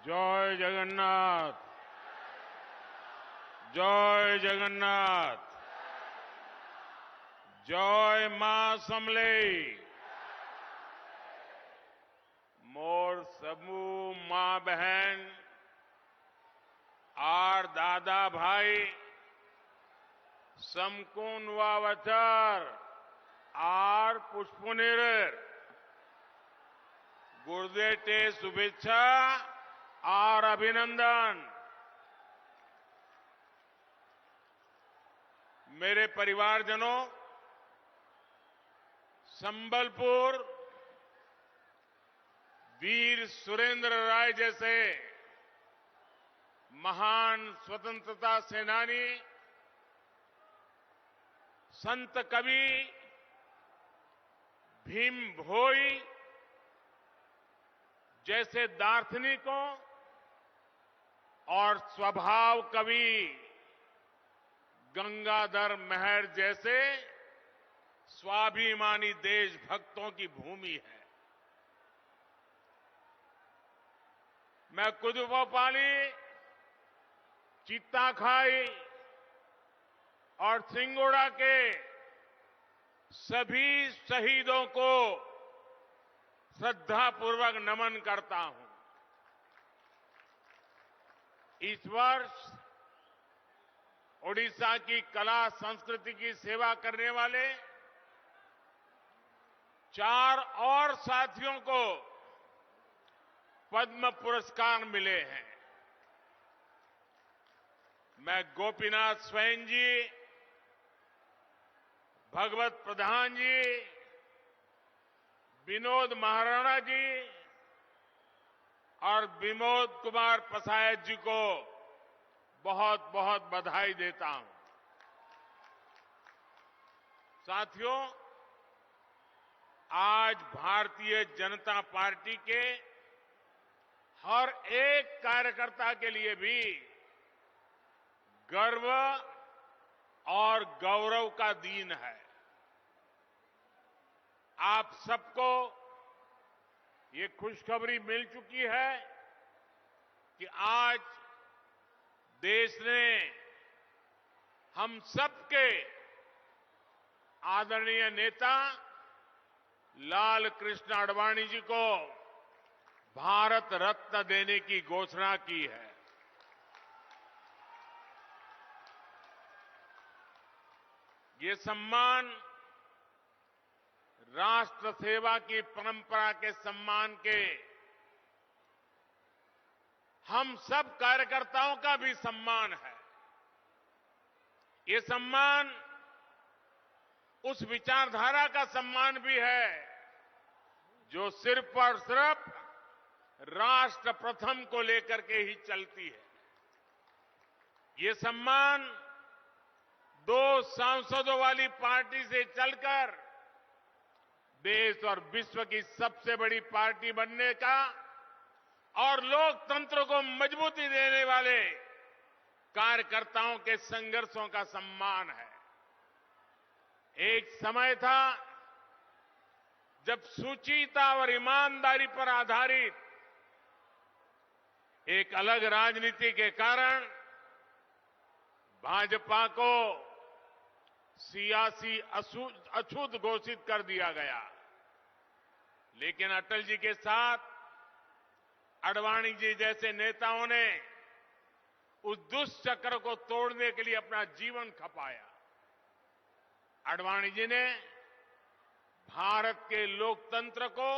जय जगन्नाथ। जय जगन्नाथ। जय मां समलेई। मोर समूह मां बहन आर दादा भाई समकून वावचर आर पुष्पनेर गुरुदेव शुभेच्छा और अभिनंदन। मेरे परिवारजनों, संबलपुर वीर सुरेंद्र राय जैसे महान स्वतंत्रता सेनानी, संत कवि भीम भोई जैसे दार्शनिकों और स्वभाव कवि गंगाधर मेहर जैसे स्वाभिमानी देशभक्तों की भूमि है। मैं कुदुपोपाली, चित्ताखाई और सिंगोड़ा के सभी शहीदों को श्रद्धापूर्वक नमन करता हूं। इस वर्ष ओडिशा की कला संस्कृति की सेवा करने वाले 4 और साथियों को पद्म पुरस्कार मिले हैं। मैं गोपीनाथ स्वयं जी, भगवत प्रधान जी, विनोद महाराणा जी और विमोद कुमार पसायत जी को बहुत बहुत बधाई देता हूं। साथियों, आज भारतीय जनता पार्टी के हर एक कार्यकर्ता के लिए भी गर्व और गौरव का दिन है। आप सबको ये खुशखबरी मिल चुकी है कि आज देश ने हम सबके आदरणीय नेता लाल कृष्ण आडवाणी जी को भारत रत्न देने की घोषणा की है। ये सम्मान राष्ट्र सेवा की परंपरा के सम्मान के हम सब कार्यकर्ताओं का भी सम्मान है। ये सम्मान उस विचारधारा का सम्मान भी है जो सिर्फ और सिर्फ राष्ट्र प्रथम को लेकर के ही चलती है। ये सम्मान 2 सांसदों वाली पार्टी से चलकर देश और विश्व की सबसे बड़ी पार्टी बनने का और लोकतंत्र को मजबूती देने वाले कार्यकर्ताओं के संघर्षों का सम्मान है। एक समय था जब शुचिता और ईमानदारी पर आधारित एक अलग राजनीति के कारण भाजपा को सियासी अछूत घोषित कर दिया गया। लेकिन अटल जी के साथ आडवाणी जी जैसे नेताओं ने उस दुष्चक्र को तोड़ने के लिए अपना जीवन खपाया। आडवाणी जी ने भारत के लोकतंत्र को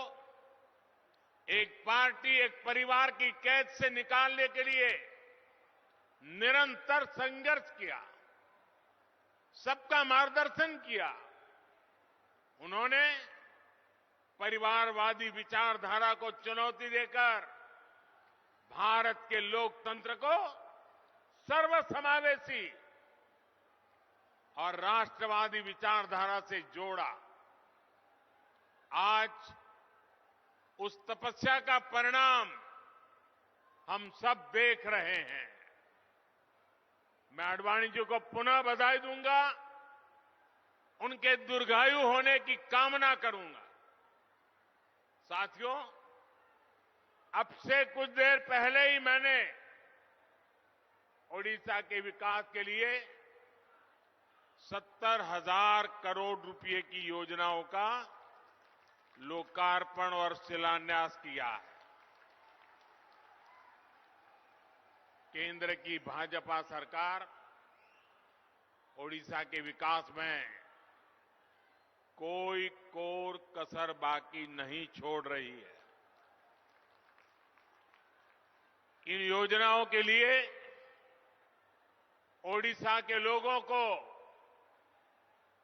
एक पार्टी, एक परिवार की कैद से निकालने के लिए निरंतर संघर्ष किया, सबका मार्गदर्शन किया। उन्होंने परिवारवादी विचारधारा को चुनौती देकर भारत के लोकतंत्र को सर्वसमावेशी और राष्ट्रवादी विचारधारा से जोड़ा। आज उस तपस्या का परिणाम हम सब देख रहे हैं। मैं आडवाणी जी को पुनः बधाई दूंगा, उनके दीर्घायु होने की कामना करूंगा। साथियों, अब से कुछ देर पहले ही मैंने ओडिशा के विकास के लिए 70,000 करोड़ रुपए की योजनाओं का लोकार्पण और शिलान्यास किया है। केंद्र की भाजपा सरकार ओडिशा के विकास में कोई कोर कसर बाकी नहीं छोड़ रही है। इन योजनाओं के लिए ओडिशा के लोगों को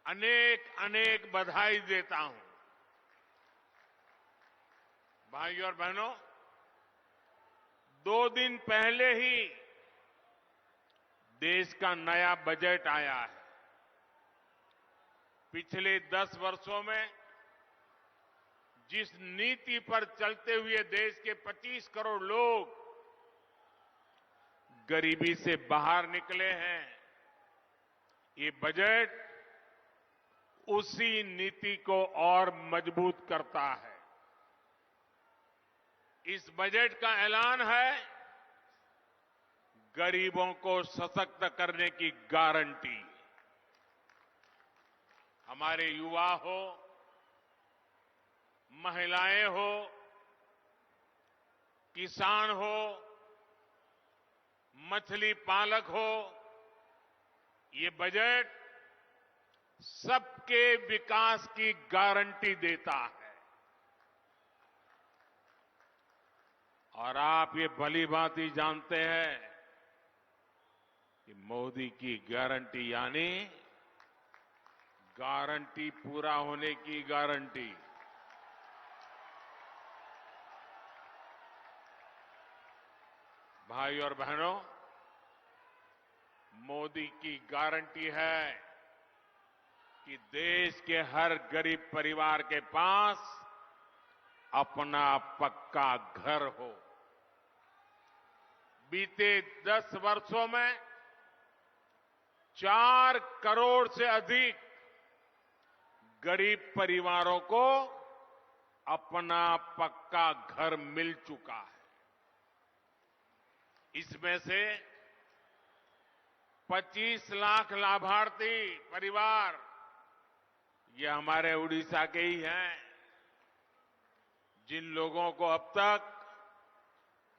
अनेक अनेक बधाई देता हूं। भाइयों और बहनों, 2 दिन पहले ही देश का नया बजट आया है। पिछले 10 वर्षों में जिस नीति पर चलते हुए देश के 25 करोड़ लोग गरीबी से बाहर निकले हैं, ये बजट उसी नीति को और मजबूत करता है। इस बजट का ऐलान है गरीबों को सशक्त करने की गारंटी। हमारे युवा हो, महिलाएं हो, किसान हो, मछली पालक हो, ये बजट सबके विकास की गारंटी देता है। और आप ये भली भांति जानते हैं कि मोदी की गारंटी यानी गारंटी पूरा होने की गारंटी। भाई और बहनों, मोदी की गारंटी है कि देश के हर गरीब परिवार के पास अपना पक्का घर हो। बीते 10 वर्षों में 4 करोड़ से अधिक गरीब परिवारों को अपना पक्का घर मिल चुका है। इसमें से 25 लाख लाभार्थी परिवार ये हमारे उड़ीसा के ही हैं, जिन लोगों को अब तक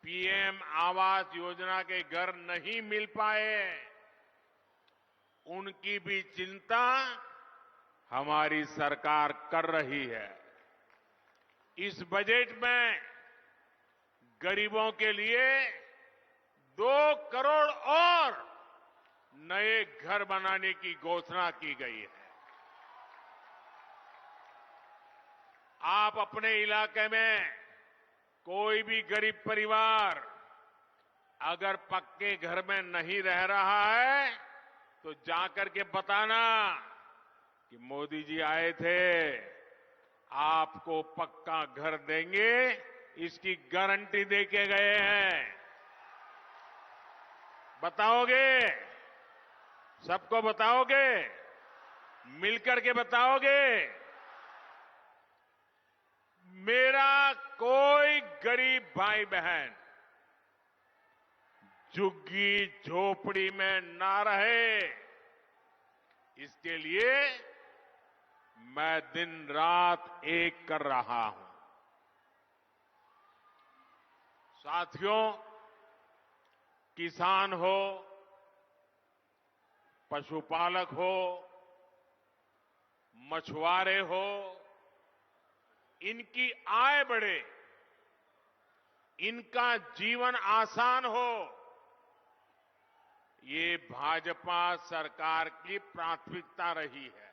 पीएम आवास योजना के घर नहीं मिल पाए, उनकी भी चिंता हमारी सरकार कर रही है। इस बजट में गरीबों के लिए 2 करोड़ और नए घर बनाने की घोषणा की गई है। आप अपने इलाके में कोई भी गरीब परिवार अगर पक्के घर में नहीं रह रहा है तो जाकर के बताना कि मोदी जी आए थे, आपको पक्का घर देंगे, इसकी गारंटी देके गए हैं। बताओगे? सबको बताओगे? मिलकर के बताओगे? मेरा कोई गरीब भाई बहन झुग्गी झोपड़ी में ना रहे, इसके लिए मैं दिन रात एक कर रहा हूं। साथियों, किसान हो, पशुपालक हो, मछुआरे हो, इनकी आय बढ़े, इनका जीवन आसान हो, ये भाजपा सरकार की प्राथमिकता रही है।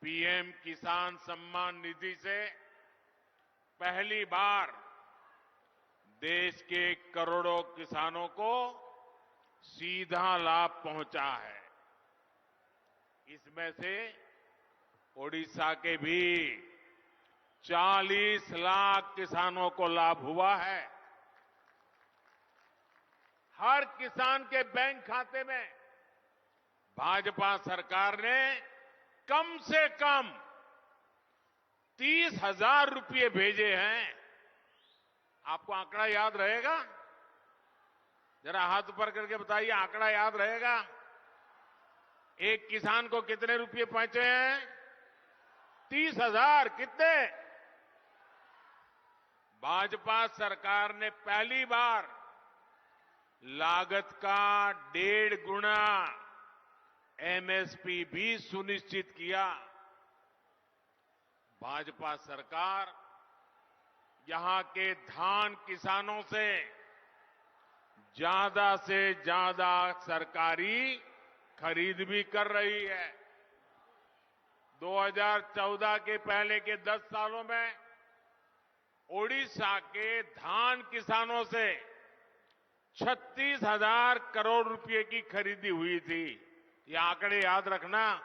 पीएम किसान सम्मान निधि से पहली बार देश के करोड़ों किसानों को सीधा लाभ पहुंचा है। इसमें से ओडिशा के भी 40 लाख किसानों को लाभ हुआ है। हर किसान के बैंक खाते में भाजपा सरकार ने कम से कम 30,000 रुपये भेजे हैं। आपको आंकड़ा याद रहेगा? जरा हाथ ऊपर करके बताइए, आंकड़ा याद रहेगा? एक किसान को कितने रुपए पहुंचे हैं? 30,000। कितने? भाजपा सरकार ने पहली बार लागत का 1.5 गुना एमएसपी भी सुनिश्चित किया। भाजपा सरकार यहां के धान किसानों से ज्यादा सरकारी खरीद भी कर रही है। 2014 के पहले के 10 सालों में ओडिशा के धान किसानों से 36,000 करोड़ रुपए की खरीदी हुई थी। ये आंकड़े याद रखना।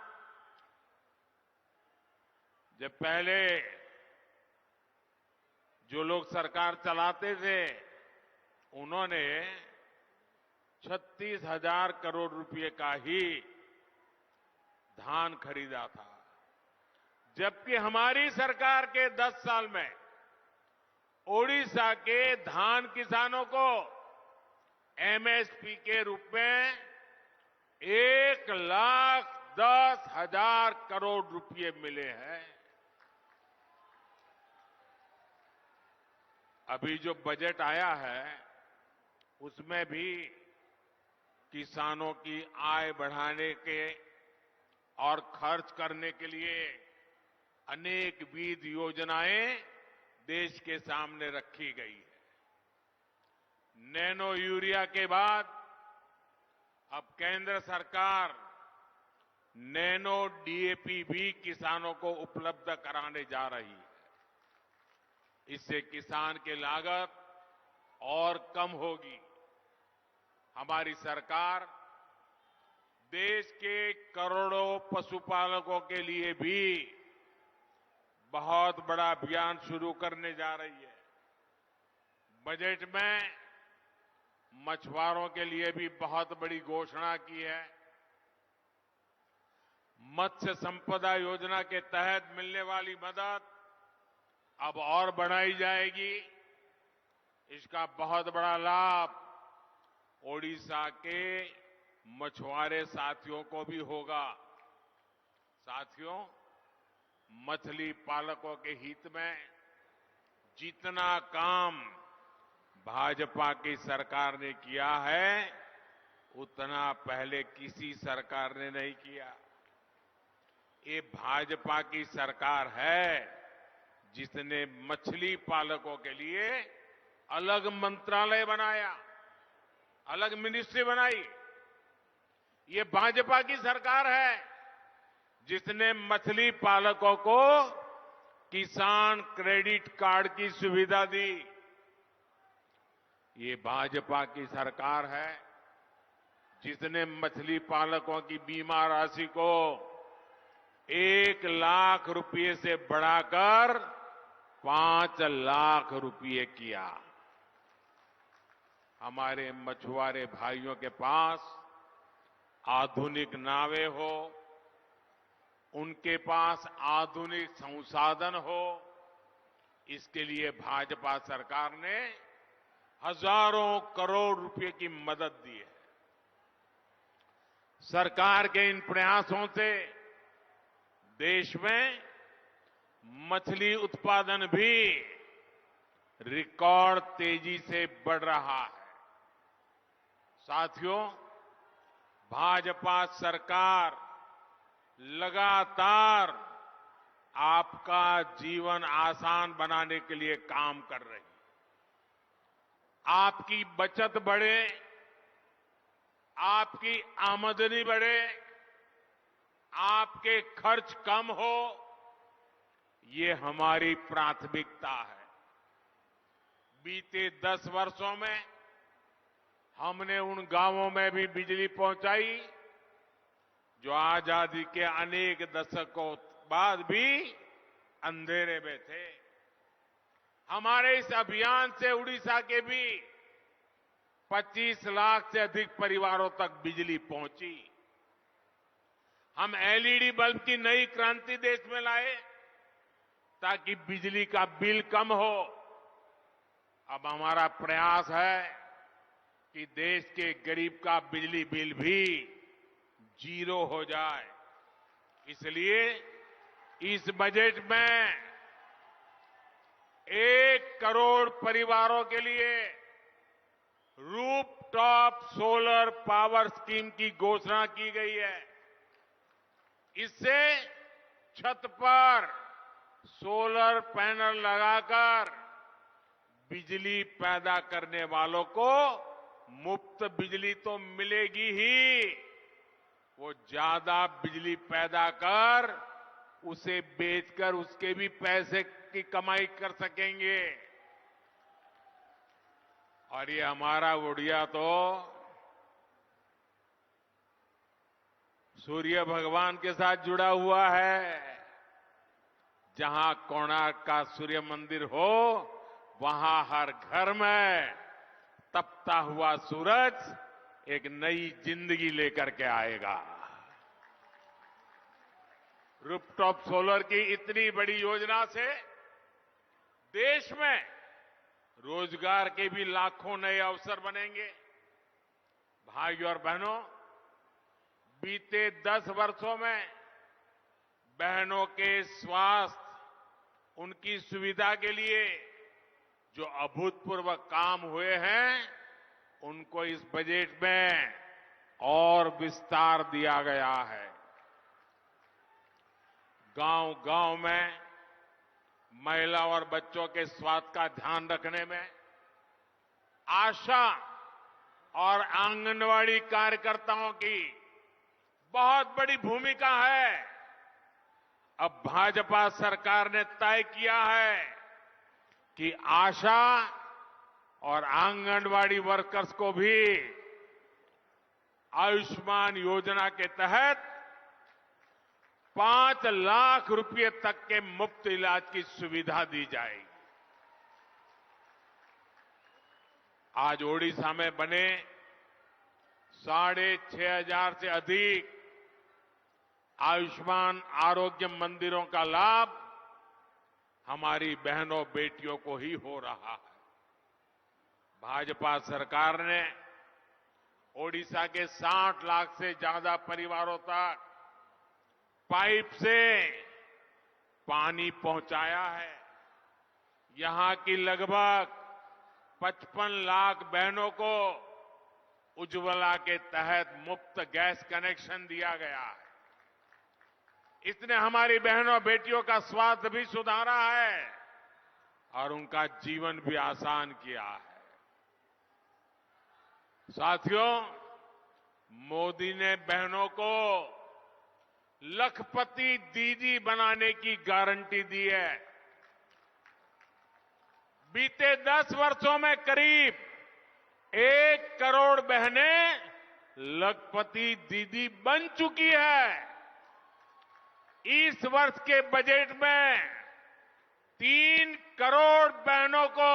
जब पहले जो लोग सरकार चलाते थे उन्होंने 36,000 करोड़ रुपए का ही धान खरीदा था, जबकि हमारी सरकार के 10 साल में ओडिशा के धान किसानों को एमएसपी के रूप में 1,10,000 करोड़ रुपए मिले हैं। अभी जो बजट आया है उसमें भी किसानों की आय बढ़ाने के और खर्च करने के लिए अनेक विविध योजनाएं देश के सामने रखी गई है। नैनो यूरिया के बाद अब केंद्र सरकार नैनो डीएपी भी किसानों को उपलब्ध कराने जा रही है। इससे किसान की लागत और कम होगी। हमारी सरकार देश के करोड़ों पशुपालकों के लिए भी बहुत बड़ा अभियान शुरू करने जा रही है। बजट में मछुआरों के लिए भी बहुत बड़ी घोषणा की है। मत्स्य संपदा योजना के तहत मिलने वाली मदद अब और बढ़ाई जाएगी। इसका बहुत बड़ा लाभ ओडिशा के मछुआरे साथियों को भी होगा। साथियों, मछली पालकों के हित में जितना काम भाजपा की सरकार ने किया है उतना पहले किसी सरकार ने नहीं किया। ये भाजपा की सरकार है जिसने मछली पालकों के लिए अलग मंत्रालय बनाया, अलग मिनिस्ट्री बनाई। ये भाजपा की सरकार है जिसने मछली पालकों को किसान क्रेडिट कार्ड की सुविधा दी। ये भाजपा की सरकार है जिसने मछली पालकों की बीमा राशि को 1 लाख रुपए से बढ़ाकर 5 लाख रुपए किया। हमारे मछुआरे भाइयों के पास आधुनिक नावें हो, उनके पास आधुनिक संसाधन हो, इसके लिए भाजपा सरकार ने हजारों करोड़ रुपए की मदद दी है। सरकार के इन प्रयासों से देश में मछली उत्पादन भी रिकॉर्ड तेजी से बढ़ रहा है। साथियों, भाजपा सरकार लगातार आपका जीवन आसान बनाने के लिए काम कर रही है। आपकी बचत बढ़े, आपकी आमदनी बढ़े, आपके खर्च कम हो, ये हमारी प्राथमिकता है। बीते 10 वर्षों में हमने उन गांवों में भी बिजली पहुंचाई जो आजादी के अनेक दशकों बाद भी अंधेरे में थे। हमारे इस अभियान से उड़ीसा के भी 25 लाख से अधिक परिवारों तक बिजली पहुंची। हम एलईडी बल्ब की नई क्रांति देश में लाए ताकि बिजली का बिल कम हो। अब हमारा प्रयास है कि देश के गरीब का बिजली बिल भी जीरो हो जाए। इसलिए इस बजट में 1 करोड़ परिवारों के लिए रूफटॉप सोलर पावर स्कीम की घोषणा की गई है। इससे छत पर सोलर पैनल लगाकर बिजली पैदा करने वालों को मुफ्त बिजली तो मिलेगी ही, वो ज्यादा बिजली पैदा कर उसे बेचकर उसके भी पैसे की कमाई कर सकेंगे। और ये हमारा उड़िया तो सूर्य भगवान के साथ जुड़ा हुआ है। जहां कोणार्क का सूर्य मंदिर हो, वहां हर घर में तपता हुआ सूरज एक नई जिंदगी लेकर के आएगा। रूफटॉप सोलर की इतनी बड़ी योजना से देश में रोजगार के भी लाखों नए अवसर बनेंगे। भाइयों और बहनों, बीते 10 वर्षों में बहनों के स्वास्थ्य, उनकी सुविधा के लिए जो अभूतपूर्व काम हुए हैं, उनको इस बजट में और विस्तार दिया गया है। गांव-गांव में महिला और बच्चों के स्वास्थ्य का ध्यान रखने में आशा और आंगनवाड़ी कार्यकर्ताओं की बहुत बड़ी भूमिका है। अब भाजपा सरकार ने तय किया है कि आशा और आंगनवाड़ी वर्कर्स को भी आयुष्मान योजना के तहत 5 लाख रुपए तक के मुफ्त इलाज की सुविधा दी जाएगी। आज ओडिशा में बने 6,500 से अधिक आयुष्मान आरोग्य मंदिरों का लाभ हमारी बहनों बेटियों को ही हो रहा है। भाजपा सरकार ने ओडिशा के 60 लाख से ज्यादा परिवारों तक पाइप से पानी पहुंचाया है। यहां की लगभग 55 लाख बहनों को उज्ज्वला के तहत मुफ्त गैस कनेक्शन दिया गया है। इसने हमारी बहनों बेटियों का स्वास्थ्य भी सुधारा है और उनका जीवन भी आसान किया है। साथियों, मोदी ने बहनों को लखपति दीदी बनाने की गारंटी दी है। बीते 10 वर्षों में करीब 1 करोड़ बहनें लखपति दीदी बन चुकी है। इस वर्ष के बजट में 3 करोड़ बहनों को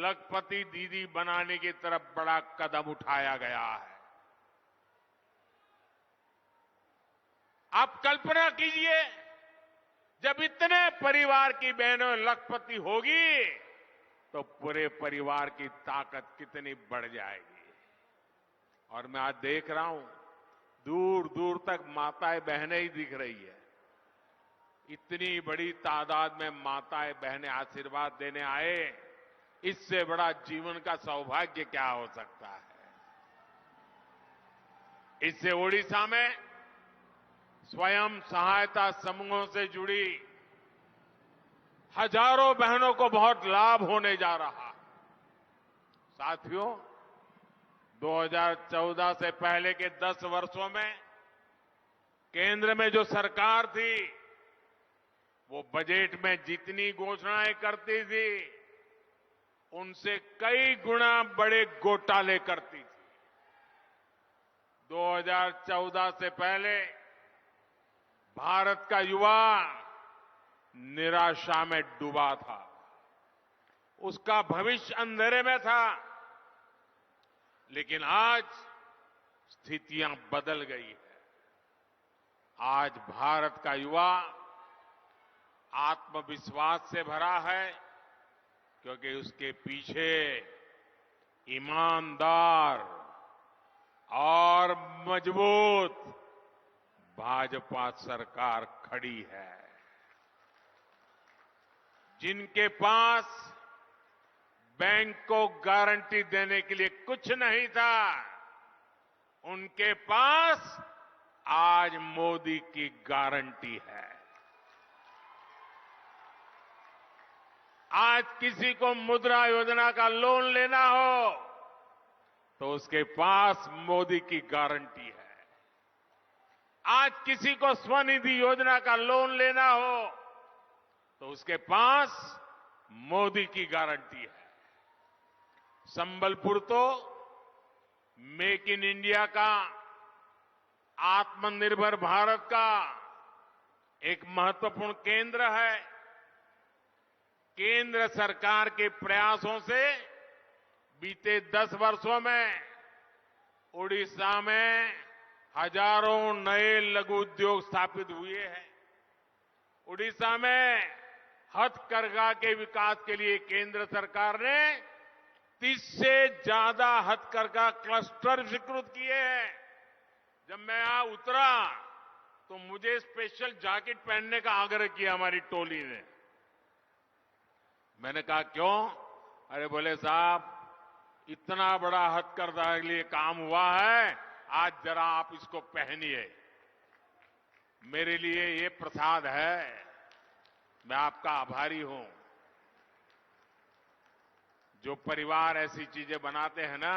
लखपति दीदी बनाने की तरफ बड़ा कदम उठाया गया है। आप कल्पना कीजिए, जब इतने परिवार की बहनों लखपति होगी तो पूरे परिवार की ताकत कितनी बढ़ जाएगी। और मैं आज देख रहा हूं, दूर दूर तक माताएं बहनें ही दिख रही है। इतनी बड़ी तादाद में माताएं बहनें आशीर्वाद देने आए, इससे बड़ा जीवन का सौभाग्य क्या हो सकता है। इससे ओडिशा में स्वयं सहायता समूहों से जुड़ी हजारों बहनों को बहुत लाभ होने जा रहा है। साथियों, 2014 से पहले के 10 वर्षों में केंद्र में जो सरकार थी, वो बजट में जितनी घोषणाएं करती थी, उनसे कई गुना बड़े घोटाले करती थी। 2014 से पहले भारत का युवा निराशा में डूबा था। उसका भविष्य अंधेरे में था। लेकिन आज स्थितियां बदल गई है। आज भारत का युवा आत्मविश्वास से भरा है, क्योंकि उसके पीछे ईमानदार और मजबूत भाजपा सरकार खड़ी है। जिनके पास बैंक को गारंटी देने के लिए कुछ नहीं था, उनके पास आज मोदी की गारंटी है। आज किसी को मुद्रा योजना का लोन लेना हो तो उसके पास मोदी की गारंटी है। आज किसी को स्वनिधि योजना का लोन लेना हो तो उसके पास मोदी की गारंटी है। संबलपुर तो मेक इन इंडिया का, आत्मनिर्भर भारत का एक महत्वपूर्ण केंद्र है। केंद्र सरकार के प्रयासों से बीते 10 वर्षों में ओडिशा में हजारों नए लघु उद्योग स्थापित हुए हैं। ओडिशा में हथकरघा के विकास के लिए केंद्र सरकार ने 30 से ज्यादा हथकरघा क्लस्टर स्वीकृत किए हैं। जब मैं यहां उतरा तो मुझे स्पेशल जैकेट पहनने का आग्रह किया हमारी टोली ने। मैंने कहा क्यों? अरे बोले साहब, इतना बड़ा हथकरघा के लिए काम हुआ है, आज जरा आप इसको पहनिए। मेरे लिए ये प्रसाद है, मैं आपका आभारी हूं। जो परिवार ऐसी चीजें बनाते हैं ना,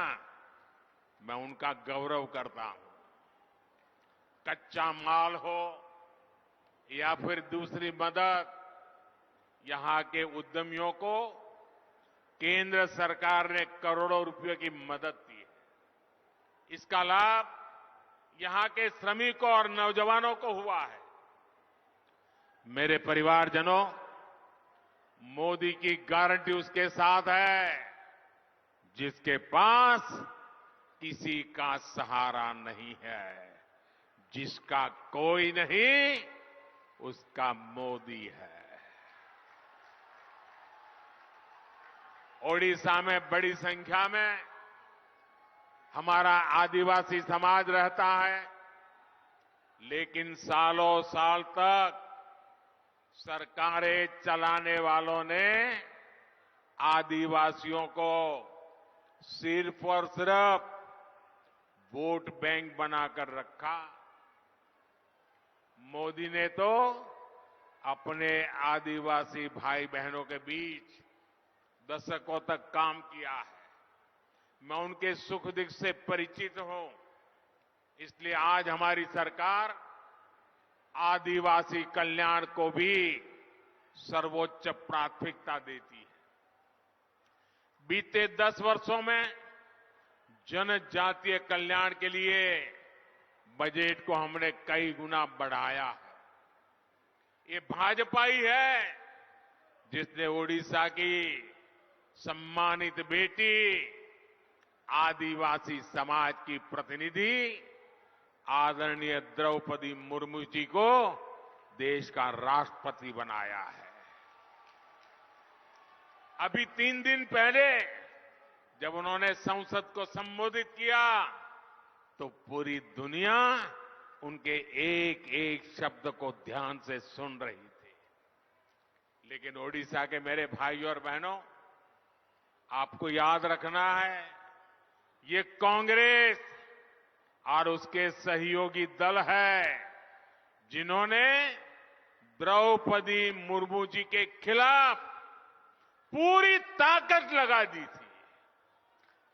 मैं उनका गौरव करता हूं। कच्चा माल हो या फिर दूसरी मदद, यहां के उद्यमियों को केंद्र सरकार ने करोड़ों रुपए की मदद दी है। इसका लाभ यहां के श्रमिकों और नौजवानों को हुआ है। मेरे परिवारजनों, मोदी की गारंटी उसके साथ है जिसके पास किसी का सहारा नहीं है। जिसका कोई नहीं, उसका मोदी है। ओडिशा में बड़ी संख्या में हमारा आदिवासी समाज रहता है, लेकिन सालों साल तक सरकारें चलाने वालों ने आदिवासियों को सिर्फ और सिर्फ वोट बैंक बनाकर रखा। मोदी ने तो अपने आदिवासी भाई बहनों के बीच दशकों तक काम किया है। मैं उनके सुख दुख से परिचित हूं। इसलिए आज हमारी सरकार आदिवासी कल्याण को भी सर्वोच्च प्राथमिकता देती है। बीते 10 वर्षों में जनजातीय कल्याण के लिए बजट को हमने कई गुना बढ़ाया है। ये भाजपा ही है जिसने ओडिशा की सम्मानित बेटी, आदिवासी समाज की प्रतिनिधि आदरणीय द्रौपदी मुर्मू जी को देश का राष्ट्रपति बनाया है। अभी 3 दिन पहले जब उन्होंने संसद को संबोधित किया तो पूरी दुनिया उनके एक एक शब्द को ध्यान से सुन रही थी। लेकिन ओडिशा के मेरे भाइयों और बहनों, आपको याद रखना है, ये कांग्रेस और उसके सहयोगी दल है जिन्होंने द्रौपदी मुर्मू जी के खिलाफ पूरी ताकत लगा दी थी।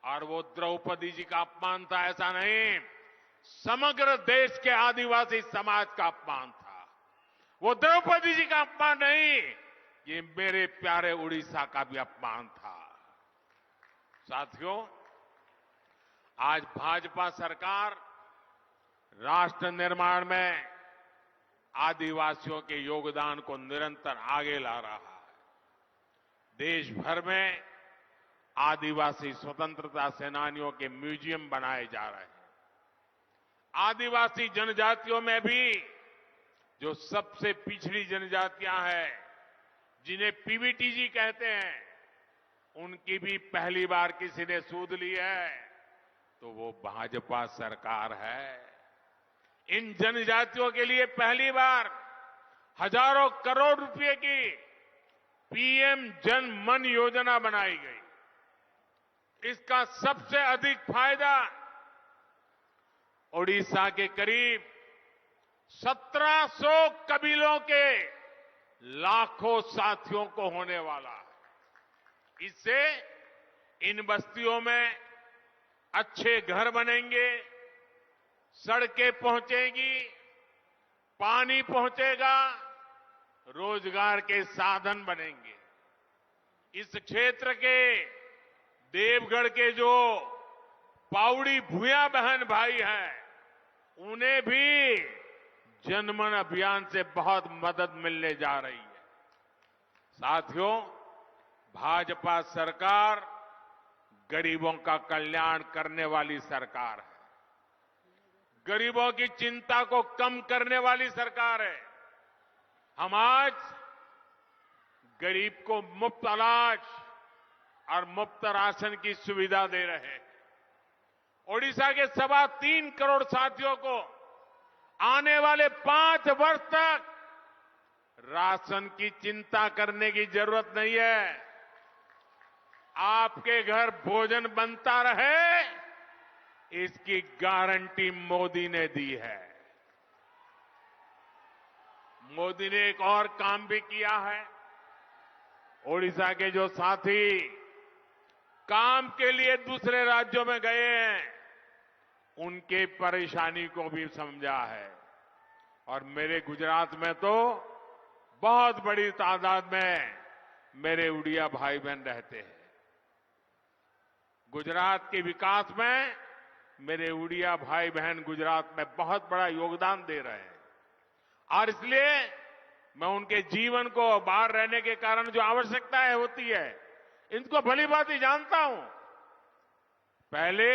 और वो द्रौपदी जी का अपमान था ऐसा नहीं, समग्र देश के आदिवासी समाज का अपमान था। वो द्रौपदी जी का अपमान नहीं, ये मेरे प्यारे उड़ीसा का भी अपमान था। साथियों, आज भाजपा सरकार राष्ट्र निर्माण में आदिवासियों के योगदान को निरंतर आगे ला रहा है। देश भर में आदिवासी स्वतंत्रता सेनानियों के म्यूजियम बनाए जा रहे हैं। आदिवासी जनजातियों में भी जो सबसे पिछड़ी जनजातियां हैं, जिन्हें पीवीटीजी कहते हैं, उनकी भी पहली बार किसी ने सूद ली है तो वो भाजपा सरकार है। इन जनजातियों के लिए पहली बार हजारों करोड़ रुपए की पीएम जन मन योजना बनाई गई। इसका सबसे अधिक फायदा ओडिशा के करीब 1700 कबीलों के लाखों साथियों को होने वाला है। इससे इन बस्तियों में अच्छे घर बनेंगे, सड़कें पहुंचेगी, पानी पहुंचेगा, रोजगार के साधन बनेंगे। इस क्षेत्र के देवगढ़ के जो पाउड़ी भूया बहन भाई हैं, उन्हें भी जनमन अभियान से बहुत मदद मिलने जा रही है। साथियों, भाजपा सरकार गरीबों का कल्याण करने वाली सरकार है। गरीबों की चिंता को कम करने वाली सरकार है। हम आज गरीब को मुफ्त अनाज और मुफ्त राशन की सुविधा दे रहे हैं। ओडिशा के 3.25 करोड़ साथियों को आने वाले 5 वर्ष तक राशन की चिंता करने की जरूरत नहीं है। आपके घर भोजन बनता रहे, इसकी गारंटी मोदी ने दी है। मोदी ने एक और काम भी किया है। ओडिशा के जो साथी काम के लिए दूसरे राज्यों में गए हैं, उनके परेशानी को भी समझा है। और मेरे गुजरात में तो बहुत बड़ी तादाद में मेरे उड़िया भाई बहन रहते हैं। गुजरात के विकास में मेरे उड़िया भाई बहन गुजरात में बहुत बड़ा योगदान दे रहे हैं। और इसलिए मैं उनके जीवन को बाहर रहने के कारण जो आवश्यकताएं होती है, इनको भली भांति जानता हूं। पहले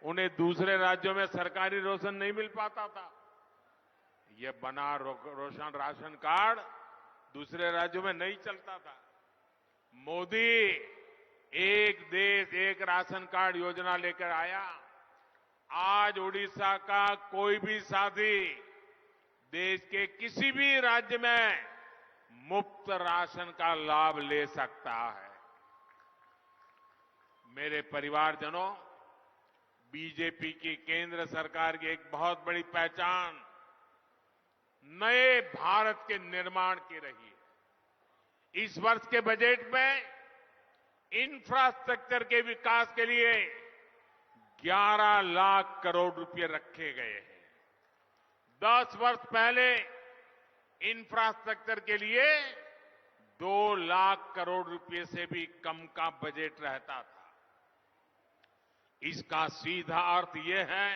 उन्हें दूसरे राज्यों में सरकारी राशन नहीं मिल पाता था। ये बना रोशन राशन कार्ड दूसरे राज्यों में नहीं चलता था। मोदी एक देश एक राशन कार्ड योजना लेकर आया। आज ओडिशा का कोई भी साथी देश के किसी भी राज्य में मुफ्त राशन का लाभ ले सकता है। मेरे परिवारजनों, बीजेपी की केंद्र सरकार की एक बहुत बड़ी पहचान नए भारत के निर्माण की रही है। इस वर्ष के बजट में इंफ्रास्ट्रक्चर के विकास के लिए 11 लाख करोड़ रुपए रखे गए हैं। 10 वर्ष पहले इंफ्रास्ट्रक्चर के लिए 2 लाख करोड़ रुपए से भी कम का बजट रहता था। इसका सीधा अर्थ यह है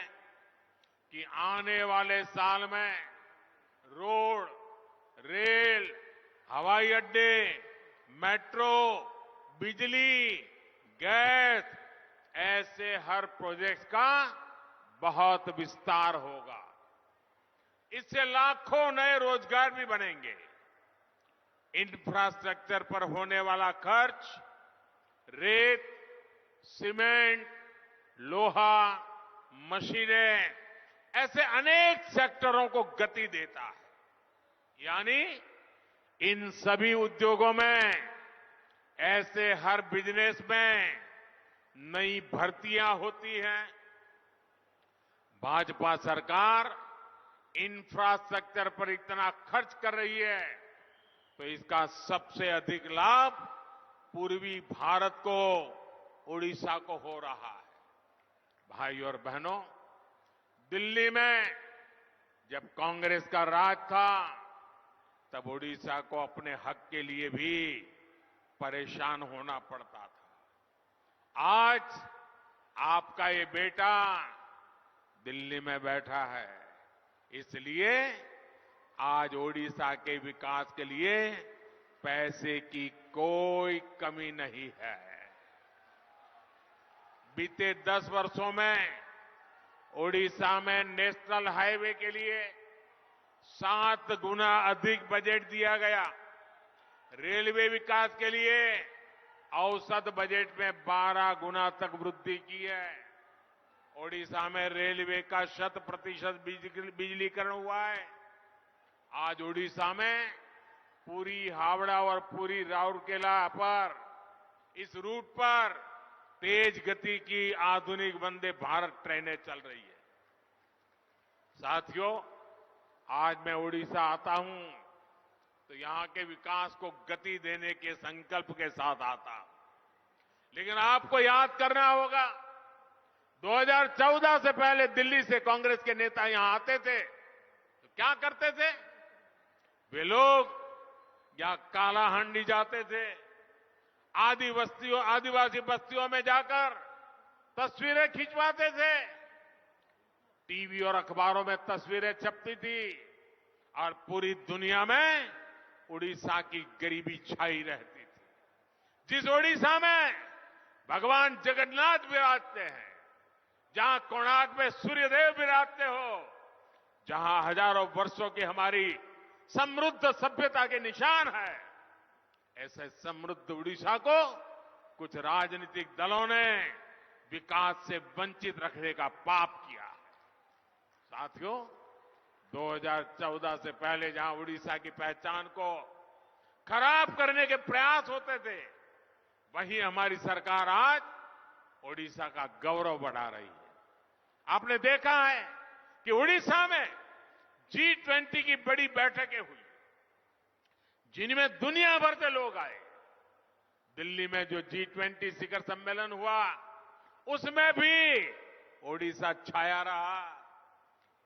कि आने वाले साल में रोड, रेल, हवाई अड्डे, मेट्रो, बिजली, गैस, ऐसे हर प्रोजेक्ट का बहुत विस्तार होगा। इससे लाखों नए रोजगार भी बनेंगे। इंफ्रास्ट्रक्चर पर होने वाला खर्च रेत, सीमेंट, लोहा, मशीनें, ऐसे अनेक सेक्टरों को गति देता है। यानी इन सभी उद्योगों में, ऐसे हर बिजनेस में नई भर्तियां होती हैं। भाजपा सरकार इंफ्रास्ट्रक्चर पर इतना खर्च कर रही है, तो इसका सबसे अधिक लाभ पूर्वी भारत को, ओडिशा को हो रहा है। भाई और बहनों, दिल्ली में जब कांग्रेस का राज था, तब ओडिशा को अपने हक के लिए भी परेशान होना पड़ता था। आज आपका ये बेटा दिल्ली में बैठा है, इसलिए आज ओडिशा के विकास के लिए पैसे की कोई कमी नहीं है। बीते 10 वर्षों में ओडिशा में नेशनल हाईवे के लिए 7 गुना अधिक बजट दिया गया। रेलवे विकास के लिए औसत बजट में 12 गुना तक वृद्धि की है। ओडिशा में रेलवे का 100% बिजलीकरण हुआ है। आज ओडिशा में पूरी हावड़ा और पूरी राउरकेला पर इस रूट पर तेज गति की आधुनिक वंदे भारत ट्रेनें चल रही है। साथियों, आज मैं ओडिशा आता हूं तो यहां के विकास को गति देने के संकल्प के साथ आता। लेकिन आपको याद करना होगा, 2014 से पहले दिल्ली से कांग्रेस के नेता यहां आते थे तो क्या करते थे? वे लोग या कालाहांडी जाते थे, आदिवासी बस्तियों में जाकर तस्वीरें खिंचवाते थे। टीवी और अखबारों में तस्वीरें छपती थी और पूरी दुनिया में उड़ीसा की गरीबी छाई रहती थी। जिस ओडिशा में भगवान जगन्नाथ विराजते हैं, जहां कोणार्क में सूर्यदेव विराजते हो, जहां हजारों वर्षों की हमारी समृद्ध सभ्यता के निशान है, ऐसे समृद्ध उड़ीसा को कुछ राजनीतिक दलों ने विकास से वंचित रखने का पाप किया। साथियों, 2014 से पहले जहां उड़ीसा की पहचान को खराब करने के प्रयास होते थे, वहीं हमारी सरकार आज ओडिशा का गौरव बढ़ा रही है। आपने देखा है कि उड़ीसा में G20 की बड़ी बैठकें हुई, जिनमें दुनिया भर से लोग आए। दिल्ली में जो G20 शिखर सम्मेलन हुआ, उसमें भी ओडिशा छाया रहा।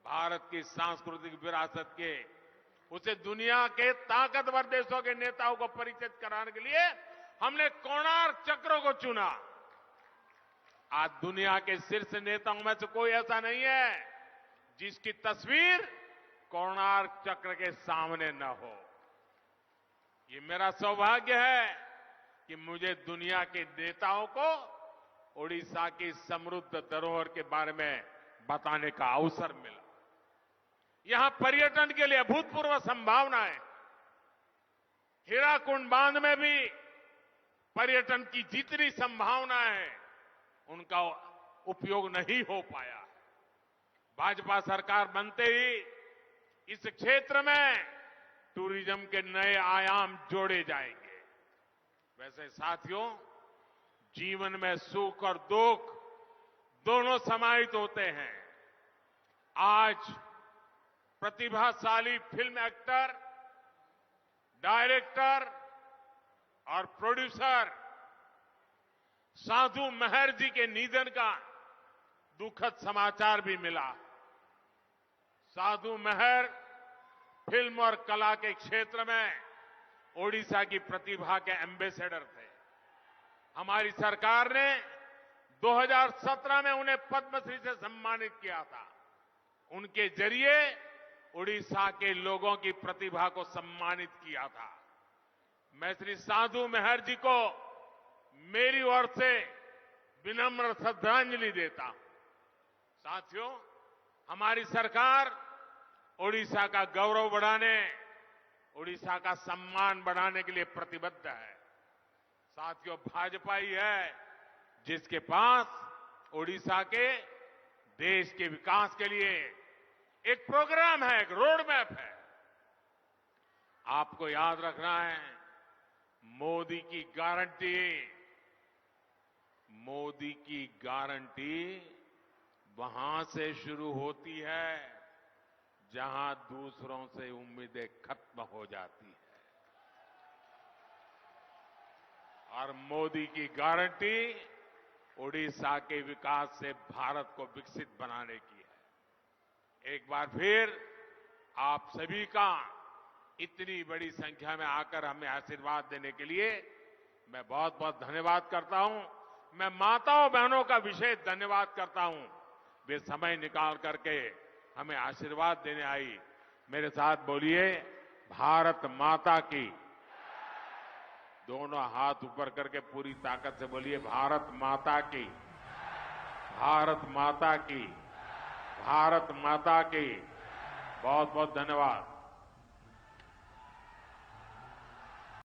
भारत की सांस्कृतिक विरासत के उसे दुनिया के ताकतवर देशों के नेताओं को परिचित कराने के लिए हमने कोणार्क चक्र को चुना। आज दुनिया के शीर्ष नेताओं में से कोई ऐसा नहीं है जिसकी तस्वीर कोणार्क चक्र के सामने न हो। ये मेरा सौभाग्य है कि मुझे दुनिया के नेताओं को ओडिशा की समृद्ध धरोहर के बारे में बताने का अवसर मिला। यहां पर्यटन के लिए अभूतपूर्व संभावनाएं, हीराकुंड बांध में भी पर्यटन की जितनी संभावनाएं हैं, उनका उपयोग नहीं हो पाया। भाजपा सरकार बनते ही इस क्षेत्र में टूरिज्म के नए आयाम जोड़े जाएंगे। वैसे साथियों, जीवन में सुख और दुख दोनों समाहित होते हैं। आज प्रतिभाशाली फिल्म एक्टर, डायरेक्टर और प्रोड्यूसर साधु मेहर जी के निधन का दुखद समाचार भी मिला। साधु मेहर फिल्म और कला के क्षेत्र में ओडिशा की प्रतिभा के एम्बेसडर थे। हमारी सरकार ने 2017 में उन्हें पद्मश्री से सम्मानित किया था। उनके जरिए ओडिशा के लोगों की प्रतिभा को सम्मानित किया था। मैं श्री साधु मेहर जी को मेरी ओर से विनम्र श्रद्धांजलि देता हूं। साथियों, हमारी सरकार ओडिशा का गौरव बढ़ाने, ओडिशा का सम्मान बढ़ाने के लिए प्रतिबद्ध है। साथियों, भाजपा ही है जिसके पास ओडिशा के देश के विकास के लिए एक प्रोग्राम है, एक रोड मैप है। आपको याद रखना है, मोदी की गारंटी वहां से शुरू होती है जहां दूसरों से उम्मीदें खत्म हो जाती है, और मोदी की गारंटी ओडिशा के विकास से भारत को विकसित बनाने की है। एक बार फिर आप सभी का इतनी बड़ी संख्या में आकर हमें आशीर्वाद देने के लिए मैं बहुत बहुत धन्यवाद करता हूं। मैं माताओं बहनों का विशेष धन्यवाद करता हूं। वे समय निकाल करके हमें आशीर्वाद देने आई। मेरे साथ बोलिए, भारत माता की। दोनों हाथ ऊपर करके पूरी ताकत से बोलिए, भारत माता की, भारत माता की, भारत माता की। बहुत बहुत धन्यवाद।